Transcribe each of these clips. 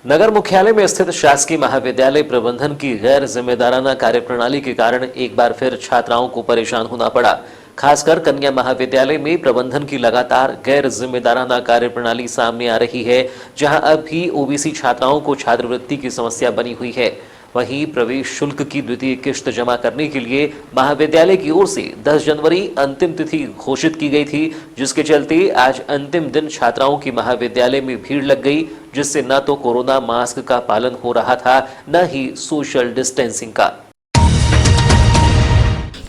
नगर मुख्यालय में स्थित शासकीय महाविद्यालय प्रबंधन की गैर जिम्मेदाराना कार्यप्रणाली के कारण एक बार फिर छात्राओं को परेशान होना पड़ा। खासकर कन्या महाविद्यालय में प्रबंधन की लगातार गैर जिम्मेदाराना कार्यप्रणाली सामने आ रही है, जहां अब भी ओबीसी छात्राओं को छात्रवृत्ति की समस्या बनी हुई है। वहीं प्रवेश शुल्क की द्वितीय किश्त जमा करने के लिए महाविद्यालय की ओर से 10 जनवरी अंतिम तिथि घोषित की गई थी, जिसके चलते आज अंतिम दिन छात्राओं की महाविद्यालय में भीड़ लग गई, जिससे न तो कोरोना मास्क का पालन हो रहा था, न ही सोशल डिस्टेंसिंग का।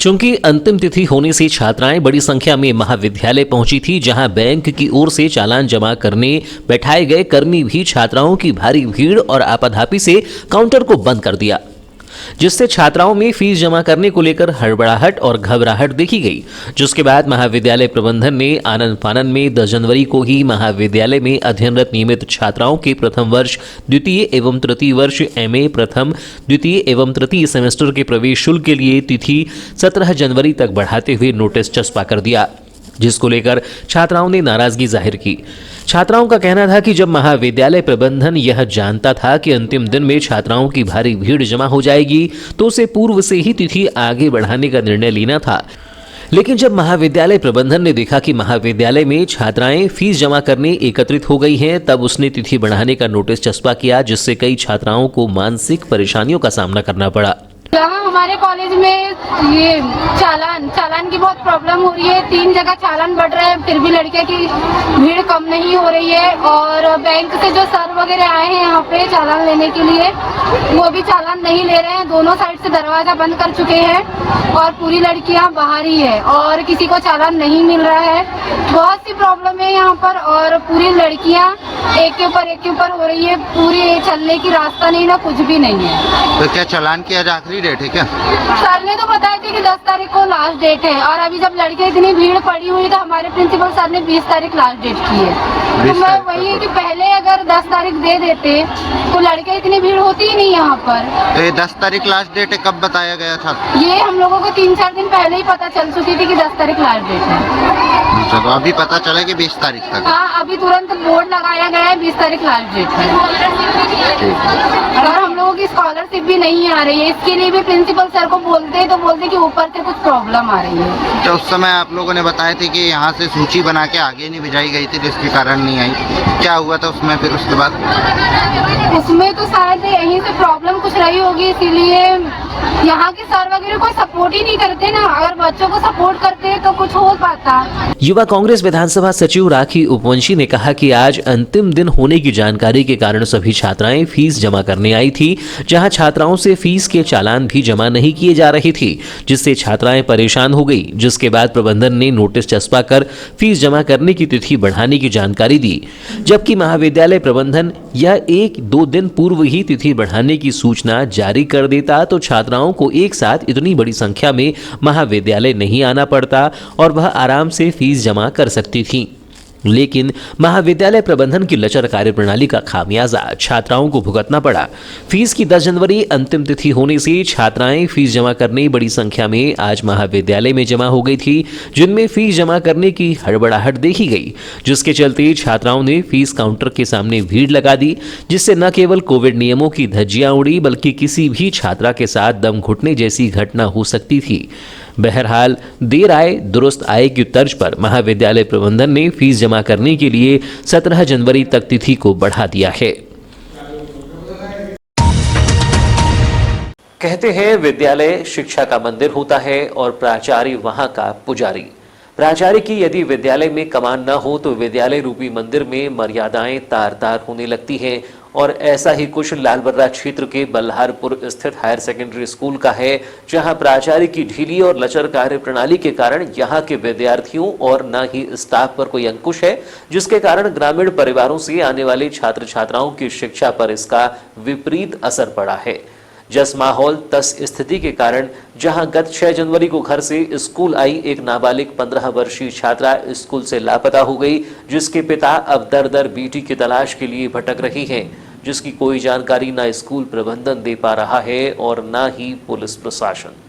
चूंकि अंतिम तिथि होने से छात्राएं बड़ी संख्या में महाविद्यालय पहुंची थी, जहां बैंक की ओर से चालान जमा करने बैठाए गए कर्मी भी छात्राओं की भारी भीड़ और आपाधापी से काउंटर को बंद कर दिया, जिससे छात्राओं में फीस जमा करने को लेकर हड़बड़ाहट और घबराहट देखी गई। जिसके बाद महाविद्यालय प्रबंधन ने आनंद फानन में 10 जनवरी को ही महाविद्यालय में अध्ययनरत नियमित छात्राओं के प्रथम वर्ष, द्वितीय एवं तृतीय वर्ष एमए प्रथम, द्वितीय एवं तृतीय सेमेस्टर के प्रवेश शुल्क के लिए तिथि 17 जनवरी तक बढ़ाते हुए नोटिस चस्पा कर दिया, जिसको लेकर छात्राओं ने नाराजगी जाहिर की। छात्राओं का कहना था कि जब महाविद्यालय प्रबंधन यह जानता था कि अंतिम दिन में छात्राओं की भारी भीड़ जमा हो जाएगी, तो उसे पूर्व से ही तिथि आगे बढ़ाने का निर्णय लेना था। लेकिन जब महाविद्यालय प्रबंधन ने देखा कि महाविद्यालय में छात्राएं फीस जमा करने एकत्रित हो गई हैं, तब उसने तिथि बढ़ाने का नोटिस चस्पा किया, जिससे कई छात्राओं को मानसिक परेशानियों का सामना करना पड़ा। यहाँ हमारे कॉलेज में ये चालान की बहुत प्रॉब्लम हो रही है। 3 जगह चालान बढ़ रहा है, फिर भी लड़के की भीड़ कम नहीं हो रही है। और बैंक से जो सर वगैरह आए हैं यहाँ पे चालान लेने के लिए, वो भी चालान नहीं ले रहे हैं। दोनों साइड से दरवाजा बंद कर चुके हैं और पूरी लड़कियाँ बाहर ही है और किसी को चालान नहीं मिल रहा है। बहुत सी प्रॉब्लम है यहाँ पर और पूरी लड़कियाँ एक के ऊपर हो रही है। पूरी चलने की रास्ता नहीं, ना कुछ भी नहीं है। तो क्या चालान की आज आखिरी डेट है क्या? सर ने तो बताया था कि 10 तारीख को लास्ट डेट है, और अभी जब लड़के इतनी भीड़ पड़ी हुई तो हमारे प्रिंसिपल सर ने 20 तारीख लास्ट डेट की है। तो मैं वही है कि पहले अगर 10 तारीख दे देते तो लड़के इतनी भीड़ होती ही नहीं यहाँ पर। तो ये 10 तारीख लास्ट डेट है, कब बताया गया था? ये हम लोगों को 3-4 दिन पहले ही पता चल चुकी थी कि 10 तारीख लास्ट डेट है। तो अभी पता चला कि 20 तारीख तक? हाँ, अभी तुरंत बोर्ड लगाया गया है, 20 तारीख लास्ट डेट है। और हम लोगों की स्कॉलरशिप भी नहीं आ रही है, इसके लिए भी प्रिंसिपल सर को बोलते कि ऊपर से कुछ प्रॉब्लम आ रही है। तो उस समय आप लोगों ने बताया था कि यहाँ से सूची बना के आगे नहीं भिजाई गई थी, जिसके कारण नहीं आई। क्या हुआ था उसमें फिर उसके बाद? उसमें तो शायद यहीं से प्रॉब्लम कुछ रही होगी, इसीलिए यहाँ के सर वगैरह कोई सपोर्ट ही नहीं करते ना। अगर बच्चों को सपोर्ट करते तो कुछ हो पाता। युवा कांग्रेस विधानसभा सचिव राखी उपवंशी ने कहा कि आज अंतिम दिन होने की जानकारी के कारण सभी छात्राएं फीस जमा करने आई थी, जहां छात्राओं से फीस के चालान भी जमा नहीं किए जा रहे थे, जिससे छात्राएं परेशान हो गई। जिसके बाद प्रबंधन ने नोटिस चस्पा कर फीस जमा करने की तिथि बढ़ाने की जानकारी दी, जबकि महाविद्यालय प्रबंधन यह 1-2 दिन पूर्व ही तिथि बढ़ाने की सूचना जारी कर देता तो छात्राओं को एक साथ इतनी बड़ी संख्या में महाविद्यालय नहीं आना पड़ता और वह आराम से फीस जमा कर सकती थी। लेकिन महाविद्यालय प्रबंधन की लचर कार्यप्रणाली का खामियाजा छात्राओं को भुगतना पड़ा। फीस की 10 जनवरी अंतिम तिथि होने से छात्राएं फीस जमा करने बड़ी संख्या में आज महाविद्यालय में जमा हो गई थी, जिनमें फीस जमा करने की हड़बड़ाहट देखी गई, जिसके चलते छात्राओं ने फीस काउंटर के सामने भीड़ लगा दी, जिससे न केवल कोविड नियमों की धज्जियां उड़ी, बल्कि किसी भी छात्रा के साथ दम घुटने जैसी घटना हो सकती थी। बहरहाल देर आए दुरुस्त आए की तर्ज पर महाविद्यालय प्रबंधन ने फीस जमा करने के लिए 17 जनवरी तक तिथि को बढ़ा दिया है। कहते हैं विद्यालय शिक्षा का मंदिर होता है और प्राचार्य वहां का पुजारी। प्राचार्य की यदि विद्यालय में कमान न हो तो विद्यालय रूपी मंदिर में मर्यादाएं तार-तार होने लगती हैं, और ऐसा ही कुछ लालबर्रा क्षेत्र के बल्हारपुर स्थित हायर सेकेंडरी स्कूल का है, जहां प्राचार्य की ढीली और लचर कार्य प्रणाली के कारण यहां के विद्यार्थियों और न ही स्टाफ पर कोई अंकुश है, जिसके कारण ग्रामीण परिवारों से आने वाले छात्र छात्राओं की शिक्षा पर इसका विपरीत असर पड़ा है। जस माहौल तस स्थिति के कारण जहां गत 6 जनवरी को घर से स्कूल आई एक नाबालिग 15 वर्षीय छात्रा स्कूल से लापता हो गई, जिसके पिता अब दर-दर बेटी की तलाश के लिए भटक रही हैं, जिसकी कोई जानकारी ना स्कूल प्रबंधन दे पा रहा है और ना ही पुलिस प्रशासन।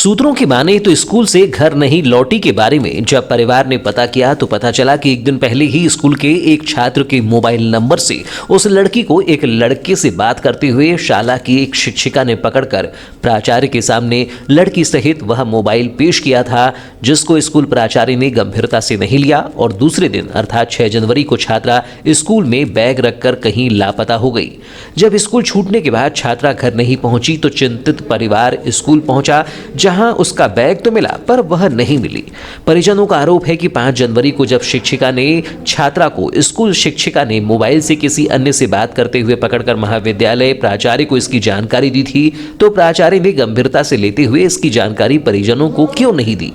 सूत्रों की माने तो स्कूल से घर नहीं लौटी के बारे में जब परिवार ने पता किया तो पता चला कि एक दिन पहले ही स्कूल के एक छात्र के मोबाइल नंबर से उस लड़की को एक लड़के से बात करते हुए शाला की एक शिक्षिका ने पकड़कर प्राचार्य के सामने लड़की सहित वह मोबाइल पेश किया था, जिसको स्कूल प्राचार्य ने गंभीरता से नहीं लिया और दूसरे दिन अर्थात 6 जनवरी को छात्रा स्कूल में बैग रखकर कहीं लापता हो गई। जब स्कूल छूटने के बाद छात्रा घर नहीं पहुंची तो चिंतित परिवार स्कूल पहुंचा, जहां उसका बैग तो मिला पर वह नहीं मिली। परिजनों का आरोप है कि 5 जनवरी को जब शिक्षिका ने छात्रा को स्कूल शिक्षिका ने मोबाइल से किसी अन्य से बात करते हुए पकड़कर महाविद्यालय प्राचार्य को इसकी जानकारी दी थी, तो प्राचार्य ने गंभीरता से लेते हुए इसकी जानकारी परिजनों को क्यों नहीं दी।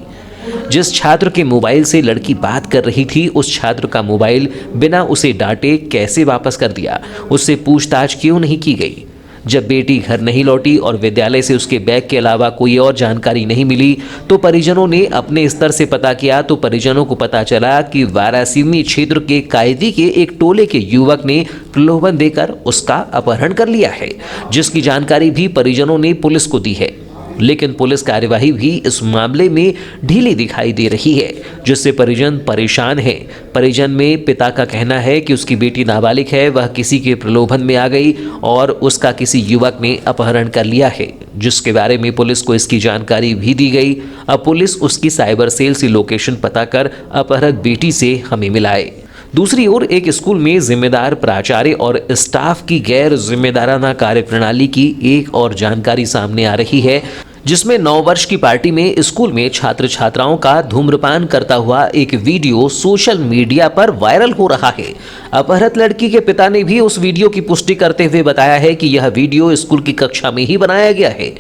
जिस छात्र के मोबाइल से लड़की बात कर रही थी उस छात्र का मोबाइल बिना उसे डांटे कैसे वापस कर दिया, उससे पूछताछ क्यों नहीं की गई। जब बेटी घर नहीं लौटी और विद्यालय से उसके बैग के अलावा कोई और जानकारी नहीं मिली तो परिजनों ने अपने स्तर से पता किया तो परिजनों को पता चला कि वारासिवनी क्षेत्र के कायदी के एक टोले के युवक ने प्रलोभन देकर उसका अपहरण कर लिया है, जिसकी जानकारी भी परिजनों ने पुलिस को दी है। लेकिन पुलिस कार्यवाही भी इस मामले में ढीली दिखाई दे रही है, जिससे परिजन परेशान हैं। परिजन में पिता का कहना है कि उसकी बेटी नाबालिग है, वह किसी के प्रलोभन में आ गई और उसका किसी युवक ने अपहरण कर लिया है, जिसके बारे में पुलिस को इसकी जानकारी भी दी गई। अब पुलिस उसकी साइबर सेल से लोकेशन पता कर अपहरत बेटी से हमें मिलाए। दूसरी ओर एक स्कूल में जिम्मेदार प्राचार्य और स्टाफ की गैर जिम्मेदाराना कार्यप्रणाली की एक और जानकारी सामने आ रही है, जिसमें 9 वर्ष की पार्टी में स्कूल में छात्र छात्राओं का धूम्रपान करता हुआ एक वीडियो सोशल मीडिया पर वायरल हो रहा है। अपहरत लड़की के पिता ने भी उस वीडियो की पुष्टि करते हुए बताया है कि यह वीडियो स्कूल की कक्षा में ही बनाया गया है।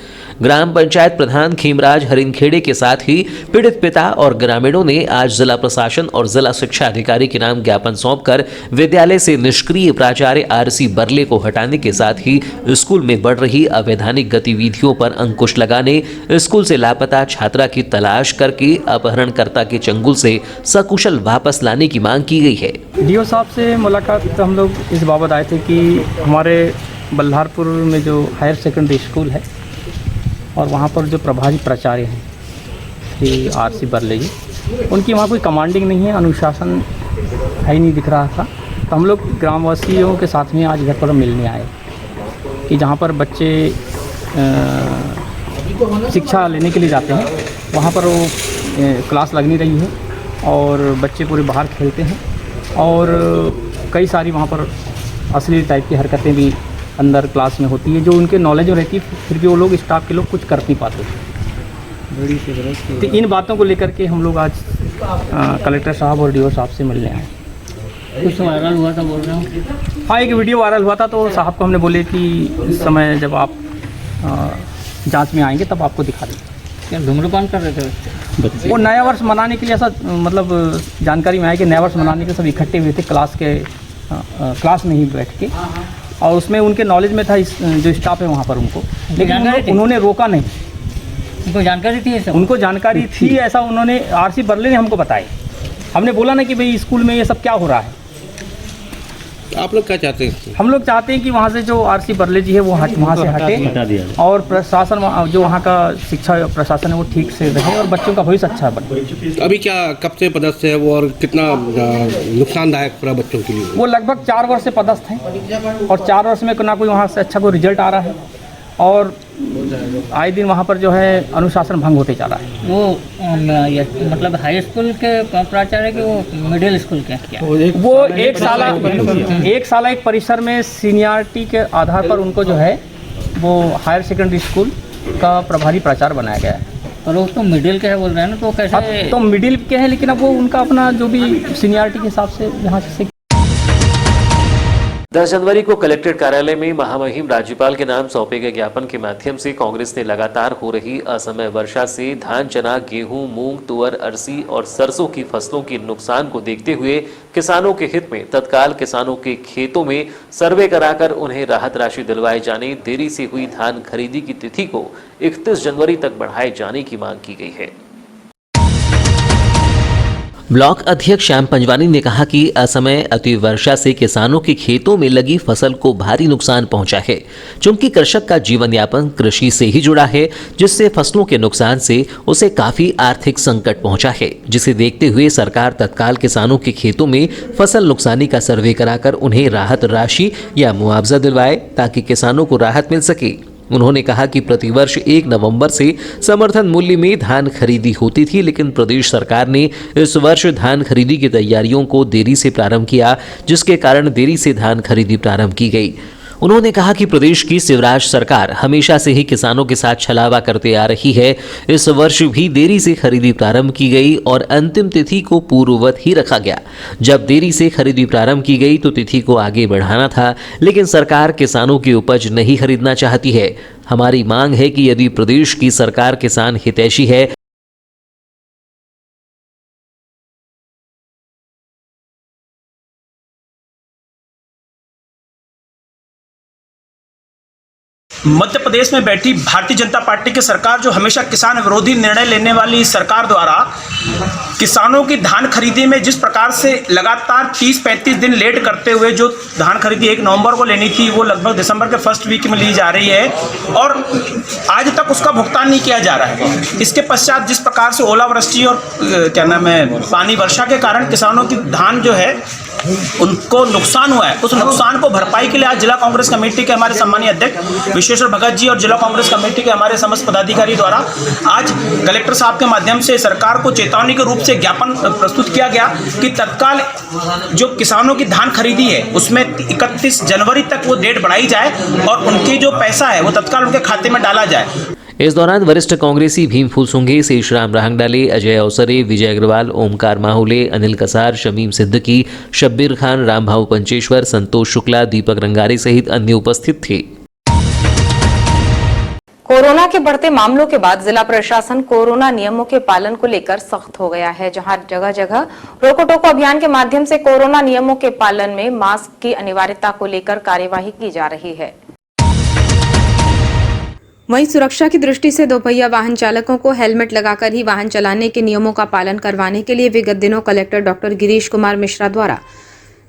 ग्राम पंचायत प्रधान खीमराज हरिनखेड़े के साथ ही पीड़ित पिता और ग्रामीणों ने आज जिला प्रशासन और जिला शिक्षा अधिकारी के नाम ज्ञापन सौंपकर विद्यालय से निष्क्रिय प्राचार्य आरसी बरले को हटाने के साथ ही स्कूल में बढ़ रही अवैधानिक गतिविधियों पर अंकुश लगाने, स्कूल से लापता छात्रा की तलाश करके अपहरणकर्ता के चंगुल से सकुशल वापस लाने की मांग की गई है। डीओ साहब से मुलाकात हम लोग इस बाबत आए थे कि हमारे बल्हारपुर में जो हायर सेकेंडरी स्कूल है और वहाँ पर जो प्रभारी प्राचार्य हैं श्री आरसी बरले जी, उनकी वहाँ कोई कमांडिंग नहीं है, अनुशासन है ही नहीं दिख रहा था। तो हम लोग ग्रामवासियों के साथ में आज घर पर मिलने आए कि जहाँ पर बच्चे शिक्षा लेने के लिए जाते हैं वहाँ पर वो क्लास लग नहीं रही है और बच्चे पूरे बाहर खेलते हैं और कई सारी वहाँ पर अश्लील टाइप की हरकतें भी अंदर क्लास में होती है जो उनके नॉलेज में रहती है, फिर भी वो लोग स्टाफ के लोग कुछ कर नहीं पाते। तो इन बातों को लेकर के हम लोग आज कलेक्टर साहब और डीओ साहब से मिलने आए। कुछ वायरल हुआ था बोल रहे हो? हाँ, एक वीडियो वायरल हुआ था तो साहब को हमने बोले कि इस समय जब आप जांच में आएंगे तब आपको दिखा देंगे। क्या धूम्रपान कर रहे थे बच्चे? वो नया वर्ष मनाने के लिए ऐसा मतलब जानकारी में आया कि नया वर्ष मनाने के सब इकट्ठे हुए थे क्लास में ही बैठ के, और उसमें उनके नॉलेज में था जो स्टाफ है वहाँ पर उनको, लेकिन उन्होंने रोका नहीं। उनको जानकारी थी सब? उनको जानकारी थी, ऐसा उन्होंने आरसी बरले ने हमको बताया। हमने बोला ना कि भाई स्कूल में ये सब क्या हो रहा है। आप लोग क्या चाहते हैं? हम लोग चाहते हैं कि वहाँ से जो आरसी बरले जी है वो वहाँ से हटे और प्रशासन जो वहाँ का शिक्षा प्रशासन है वो ठीक से रहे और बच्चों का भविष्य अच्छा बने। अभी क्या कब से पदस्थ है वो और कितना नुकसानदायक पूरा बच्चों के लिए? वो लगभग 4 वर्ष से पदस्थ हैं और 4 वर्ष में ना कोई वहाँ से अच्छा कोई रिजल्ट आ रहा है और आए दिन वहाँ पर जो है अनुशासन भंग होते जा रहा है। वो मतलब हाई स्कूल के प्राचार्य के वो मिडिल स्कूल के क्या? वो एक साल एक परिसर में सीनियरिटी के आधार पर उनको जो है वो हायर सेकेंडरी स्कूल का प्रभारी प्राचार्य बनाया गया है। और लोग तो मिडिल के है बोल रहे हैं ना, तो कैसे? तो मिडिल के हैं लेकिन अब वो उनका अपना जो भी सीनियरिटी के हिसाब से यहाँ से 10 जनवरी को कलेक्ट्रेट कार्यालय में महामहिम राज्यपाल के नाम सौंपे गए ज्ञापन के माध्यम से कांग्रेस ने लगातार हो रही असमय वर्षा से धान, चना, गेहूं, मूंग, तुअर, अरसी और सरसों की फसलों के नुकसान को देखते हुए किसानों के हित में तत्काल किसानों के खेतों में सर्वे कराकर उन्हें राहत राशि दिलवाए जाने, देरी से हुई धान खरीदी की तिथि को 31 जनवरी तक बढ़ाए जाने की मांग की गई है। ब्लॉक अध्यक्ष श्याम पंजवानी ने कहा कि असमय अतिवर्षा से किसानों के खेतों में लगी फसल को भारी नुकसान पहुंचा है। चूंकि कृषक का जीवन यापन कृषि से ही जुड़ा है, जिससे फसलों के नुकसान से उसे काफी आर्थिक संकट पहुंचा है, जिसे देखते हुए सरकार तत्काल किसानों के खेतों में फसल नुकसानी का सर्वे कराकर उन्हें राहत राशि या मुआवजा दिलवाए ताकि किसानों को राहत मिल सके। उन्होंने कहा कि प्रतिवर्ष 1 नवंबर से समर्थन मूल्य में धान खरीदी होती थी, लेकिन प्रदेश सरकार ने इस वर्ष धान खरीदी की तैयारियों को देरी से प्रारंभ किया, जिसके कारण देरी से धान खरीदी प्रारंभ की गई। उन्होंने कहा कि प्रदेश की शिवराज सरकार हमेशा से ही किसानों के साथ छलावा करते आ रही है। इस वर्ष भी देरी से खरीदी प्रारंभ की गई और अंतिम तिथि को पूर्ववत ही रखा गया। जब देरी से खरीदी प्रारंभ की गई तो तिथि को आगे बढ़ाना था, लेकिन सरकार किसानों की उपज नहीं खरीदना चाहती है। हमारी मांग है कि यदि प्रदेश की सरकार किसान हितैषी है मध्य प्रदेश में बैठी भारतीय जनता पार्टी की सरकार, जो हमेशा किसान विरोधी निर्णय लेने वाली सरकार द्वारा किसानों की धान खरीदी में जिस प्रकार से लगातार 30-35 दिन लेट करते हुए जो धान खरीदी 1 नवंबर को लेनी थी, वो लगभग दिसंबर के फर्स्ट वीक में ली जा रही है और आज तक उसका भुगतान नहीं किया जा रहा है। इसके पश्चात जिस प्रकार से ओलावृष्टि और पानी वर्षा के कारण किसानों की धान जो है उनको नुकसान हुआ है, उस नुकसान को भरपाई के लिए आज जिला कांग्रेस कमेटी के हमारे सम्मानीय अध्यक्ष विश्वेश्वर भगत जी और जिला कांग्रेस कमेटी के हमारे समस्त पदाधिकारी द्वारा आज कलेक्टर साहब के माध्यम से सरकार को चेतावनी के रूप से ज्ञापन प्रस्तुत किया गया कि तत्काल जो किसानों की धान खरीदी है उसमें 31 जनवरी तक वो डेट बढ़ाई जाए और उनकी जो पैसा है वो तत्काल उनके खाते में डाला जाए। इस दौरान वरिष्ठ कांग्रेसी भीमफूल सुंघे, शेषराम राहंगडाले, अजय अवसरे, विजय अग्रवाल, ओमकार माहुले, अनिल कसार, शमीम सिद्दीकी, शब्बीर खान, रामभाऊ पंचेश्वर, संतोष शुक्ला, दीपक रंगारी सहित अन्य उपस्थित थे। कोरोना के बढ़ते मामलों के बाद जिला प्रशासन कोरोना नियमों के पालन को लेकर सख्त हो गया है, जहां जगह जगह रोको टोको अभियान के माध्यम से कोरोना नियमों के पालन में मास्क की अनिवार्यता को लेकर कार्यवाही की जा रही है। वहीं सुरक्षा की दृष्टि से दोपहिया वाहन चालकों को हेलमेट लगाकर ही वाहन चलाने के नियमों का पालन करवाने के लिए विगत दिनों कलेक्टर डॉक्टर गिरीश कुमार मिश्रा द्वारा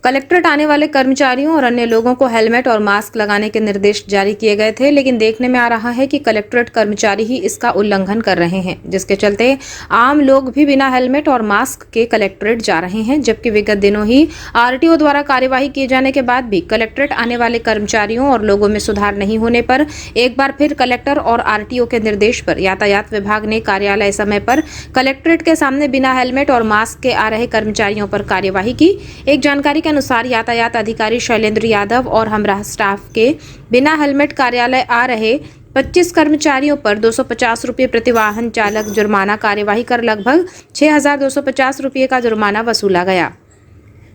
कलेक्ट्रेट आने वाले कर्मचारियों और अन्य लोगों को हेलमेट और मास्क लगाने के निर्देश जारी किए गए थे, लेकिन देखने में आ रहा है कि कलेक्ट्रेट कर्मचारी ही इसका उल्लंघन कर रहे हैं, जिसके चलते आम लोग भी बिना हेलमेट और मास्क के कलेक्ट्रेट जा रहे हैं। जबकि विगत दिनों ही आरटीओ द्वारा कार्यवाही किए जाने के बाद भी कलेक्ट्रेट आने वाले कर्मचारियों और लोगों में सुधार नहीं होने पर एक बार फिर कलेक्टर और आरटीओ के निर्देश पर यातायात विभाग ने कार्यालय समय पर कलेक्ट्रेट के सामने बिना हेलमेट और मास्क के आ रहे कर्मचारियों पर कार्यवाही की। एक जानकारी के अनुसार यातायात अधिकारी शैलेंद्र यादव और हमरा स्टाफ के बिना हेलमेट कार्यालय आ रहे 25 कर्मचारियों पर 250 रुपये प्रति वाहन चालक जुर्माना कार्यवाही कर लगभग 6,250 रुपये का जुर्माना वसूला गया।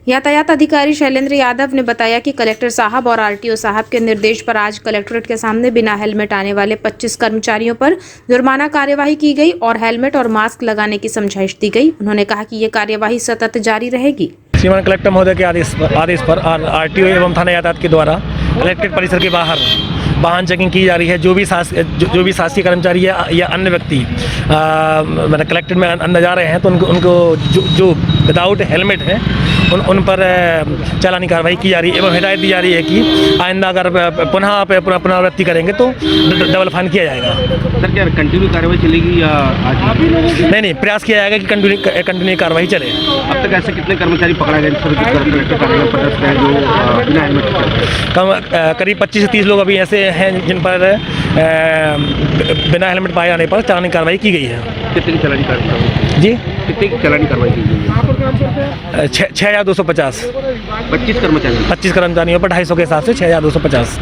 यातायात अधिकारी शैलेंद्र यादव ने बताया कि कलेक्टर साहब और आरटीओ साहब के निर्देश पर आज कलेक्ट्रेट के सामने बिना हेलमेट आने वाले 25 कर्मचारियों पर जुर्माना कार्यवाही की गई और हेलमेट और मास्क लगाने की समझाइश दी गई। उन्होंने कहा कि ये कार्यवाही सतत जारी रहेगी। श्रीमान कलेक्टर महोदय के आदेश पर आरटीओ एवं थाना यातायात के द्वारा कलेक्ट्रेट परिसर के बाहर वाहन चेकिंग की जा रही है। जो भी शासकीय कर्मचारी या अन्य व्यक्ति मतलब कलेक्ट्रेट में अंदर जा रहे हैं तो उनको जो विदाउट हेलमेट है उन पर चालानी कार्रवाई की जा रही है एवं हिदायत दी जा रही है कि आइंदा अगर पुनः पुनरावृत्ति करेंगे तो डबल फाइन किया जाएगा। सर क्या कंटिन्यू कार्रवाई चलेगी या आज? नहीं, प्रयास किया जाएगा कि कंटिन्यू कार्रवाई चले। अब तक ऐसे कितने कर्मचारी पकड़ा गए कलेक्टर कार्यालय पर जो बिना हेलमेट? करीब 25 से 30 लोग अभी ऐसे हैं जिन पर बिना हेलमेट पाए जाने पर चालानी कार्रवाई की गई है। कितनी चालानी कार्रवाई जी? कितनी चालानी कार्रवाई की गई है? 6,250। 25 कर्मचारियों पर 250 के हिसाब से 6,250।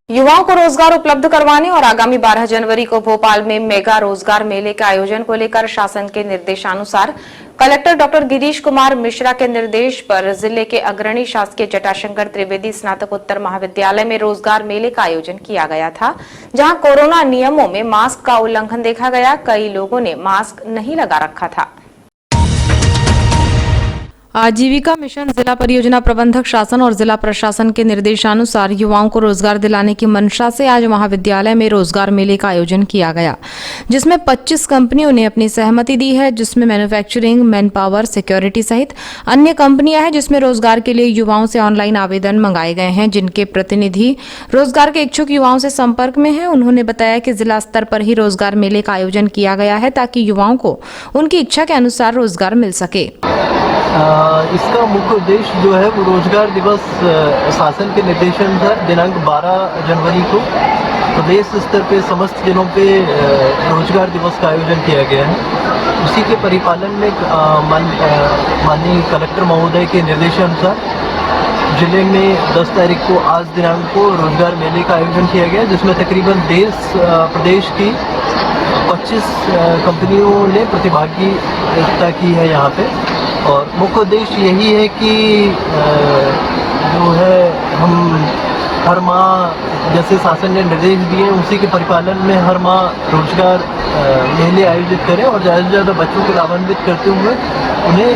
युवाओं को रोजगार उपलब्ध करवाने और आगामी 12 जनवरी को भोपाल में मेगा रोजगार मेले के आयोजन को लेकर शासन के निर्देशानुसार कलेक्टर डॉक्टर गिरीश कुमार मिश्रा के निर्देश पर जिले के अग्रणी शासकीय जटाशंकर त्रिवेदी स्नातकोत्तर महाविद्यालय में रोजगार मेले का आयोजन किया गया था, जहां कोरोना नियमों में मास्क का उल्लंघन देखा गया। कई लोगों ने मास्क नहीं लगा रखा था। आजीविका मिशन जिला परियोजना प्रबंधक शासन और जिला प्रशासन के निर्देशानुसार युवाओं को रोजगार दिलाने की मंशा से आज महाविद्यालय में रोजगार मेले का आयोजन किया गया, जिसमें 25 कंपनियों ने अपनी सहमति दी है, जिसमें मैन्युफैक्चरिंग, मैन पावर, सिक्योरिटी सहित अन्य कंपनियां हैं, जिसमें रोजगार के लिए युवाओं से ऑनलाइन आवेदन मंगाए गए हैं, जिनके प्रतिनिधि रोजगार के इच्छुक युवाओं से संपर्क में हैं। उन्होंने बताया कि जिला स्तर पर ही रोजगार मेले का आयोजन किया गया है ताकि युवाओं को उनकी इच्छा के अनुसार रोजगार मिल सके। इसका मुख्य उद्देश्य जो है वो रोजगार दिवस शासन के निर्देशानुसार दिनांक 12 जनवरी को प्रदेश स्तर पे समस्त जिलों पे रोजगार दिवस का आयोजन किया गया है। उसी के परिपालन में माननीय कलेक्टर महोदय के निर्देशानुसार जिले में 10 तारीख को आज दिनांक को रोजगार मेले का आयोजन किया गया, जिसमें तकरीबन प्रदेश की 25 कंपनियों ने प्रतिभागिता की है यहाँ पे। और मुख्य उद्देश्य यही है कि जो है हम हर माह जैसे शासन ने निर्देश दिए उसी के परिपालन में हर माह रोजगार मेले आयोजित करें और ज़्यादा से ज़्यादा बच्चों को लाभान्वित करते हुए उन्हें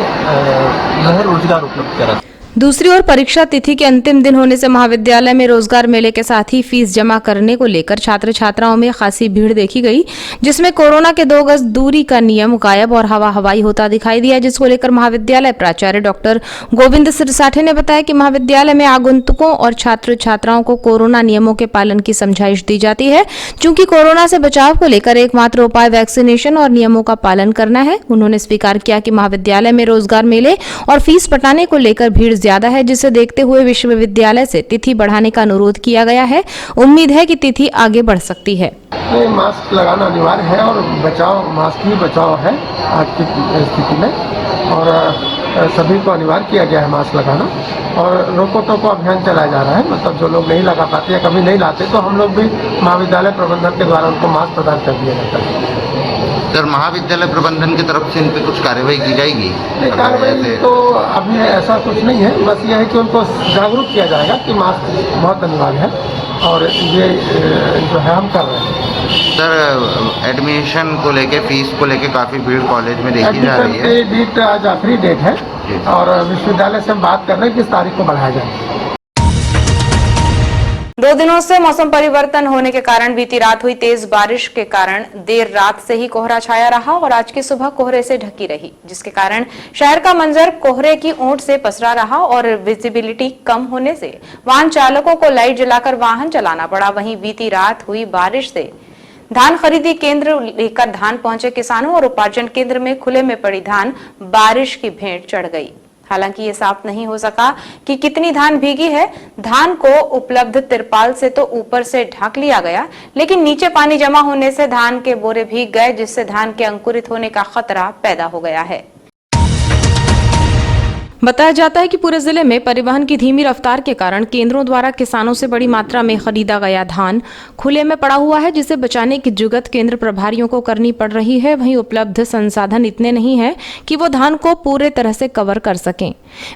वह रोजगार उपलब्ध कराएं। दूसरी ओर परीक्षा तिथि के अंतिम दिन होने से महाविद्यालय में रोजगार मेले के साथ ही फीस जमा करने को लेकर छात्र छात्राओं में खासी भीड़ देखी गई, जिसमें कोरोना के 2 गज दूरी का नियम गायब और हवा हवाई होता दिखाई दिया, जिसको लेकर महाविद्यालय प्राचार्य डॉक्टर गोविंद सिरसाठे ने बताया कि महाविद्यालय में आगंतुकों और छात्र छात्राओं को कोरोना नियमों के पालन की समझाइश दी जाती है। चूंकि कोरोना से बचाव को लेकर एकमात्र उपाय वैक्सीनेशन और नियमों का पालन करना है। उन्होंने स्वीकार किया कि महाविद्यालय में रोजगार मेले और फीस पटाने को लेकर भीड़ ज्यादा है, जिसे देखते हुए विश्वविद्यालय से तिथि बढ़ाने का अनुरोध किया गया है। उम्मीद है कि तिथि आगे बढ़ सकती है। मास्क लगाना अनिवार्य है और बचाव मास्क ही बचाव है आज की स्थिति में, और सभी को अनिवार्य किया गया है मास्क लगाना। और रोको टोको अभियान चलाया जा रहा है, मतलब जो लोग नहीं लगा पाते या कभी नहीं लाते तो हम लोग भी महाविद्यालय प्रबंधन के द्वारा उनको मास्क प्रदान कर दिया जाता है। सर, महाविद्यालय प्रबंधन की तरफ से इन पे कुछ कार्रवाई की जाएगी? कार्रवाई तो अभी ऐसा कुछ नहीं है, बस ये है कि उनको जागरूक किया जाएगा कि मास्क बहुत अनिवार्य है और ये जो है हम कर रहे हैं। सर, एडमिशन को लेके, फीस को लेके काफ़ी भीड़ कॉलेज में देखी जा रही है। डेट आज आखिरी डेट है और विश्वविद्यालय से हम बात कर रहे हैं किस तारीख को बढ़ाया जाए। 2 दिनों से मौसम परिवर्तन होने के कारण बीती रात हुई तेज बारिश के कारण देर रात से ही कोहरा छाया रहा और आज की सुबह कोहरे से ढकी रही, जिसके कारण शहर का मंजर कोहरे की ओट से पसरा रहा और विजिबिलिटी कम होने से वाहन चालकों को लाइट जलाकर वाहन चलाना पड़ा। वहीं बीती रात हुई बारिश से धान खरीदी केंद्र लेकर धान पहुंचे किसानों और उपार्जन केंद्र में खुले में पड़ी धान बारिश की भेंट चढ़ गई। हालांकि ये साफ नहीं हो सका कि कितनी धान भीगी है। धान को उपलब्ध तिरपाल से तो ऊपर से ढक लिया गया, लेकिन नीचे पानी जमा होने से धान के बोरे भीग गए, जिससे धान के अंकुरित होने का खतरा पैदा हो गया है। बताया जाता है कि पूरे जिले में परिवहन की धीमी रफ्तार के कारण केंद्रों द्वारा किसानों से बड़ी मात्रा में खरीदा गया धान खुले में पड़ा हुआ है, जिसे बचाने की जुगत केंद्र प्रभारियों को करनी पड़ रही है। वहीं उपलब्ध संसाधन इतने नहीं है कि वो धान को पूरे तरह से कवर कर सकें।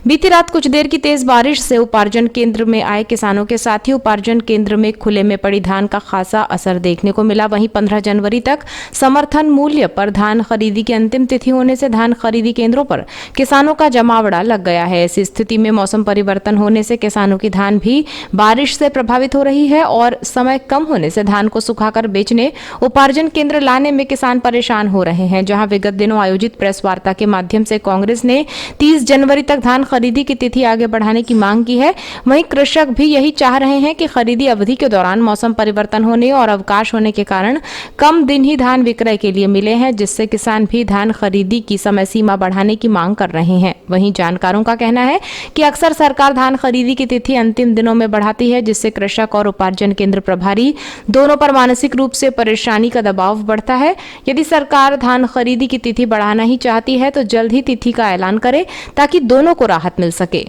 बीती रात कुछ देर की तेज बारिश से उपार्जन केंद्र में आए किसानों के साथ ही उपार्जन केंद्र में खुले में पड़ी धान का खासा असर देखने को मिला। वहीं 15 जनवरी तक समर्थन मूल्य पर धान खरीदी की अंतिम तिथि होने से धान खरीदी केंद्रों पर किसानों का जमावड़ा लग गया है। ऐसी स्थिति में मौसम परिवर्तन होने से किसानों की धान भी बारिश से प्रभावित हो रही है और समय कम होने से धान को सुखाकर बेचने उपार्जन केंद्र लाने में किसान परेशान हो रहे हैं। जहां विगत दिनों आयोजित प्रेस वार्ता के माध्यम से कांग्रेस ने 30 जनवरी तक धान खरीदी की तिथि आगे बढ़ाने की मांग की है, वहीं कृषक भी यही चाह रहे हैं कि खरीदी अवधि के दौरान मौसम परिवर्तन होने और अवकाश होने के कारण कम दिन ही धान विक्रय के लिए मिले हैं, जिससे किसान भी धान खरीदी की समय सीमा बढ़ाने की मांग कर रहे हैं। वहीं जानकारों का कहना है कि अक्सर सरकार धान खरीदी की तिथि अंतिम दिनों में बढ़ाती है, जिससे कृषक और उपार्जन केंद्र प्रभारी दोनों पर मानसिक रूप से परेशानी का दबाव बढ़ता है। यदि सरकार धान खरीदी की तिथि बढ़ाना ही चाहती है तो जल्द ही तिथि का ऐलान करे ताकि दोनों को राहत मिल सके।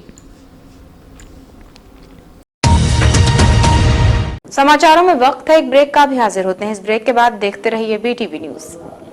समाचारों में वक्त है एक ब्रेक का, भी हाजिर होते हैं। इस ब्रेक के बाद देखते रहिए BTV न्यूज।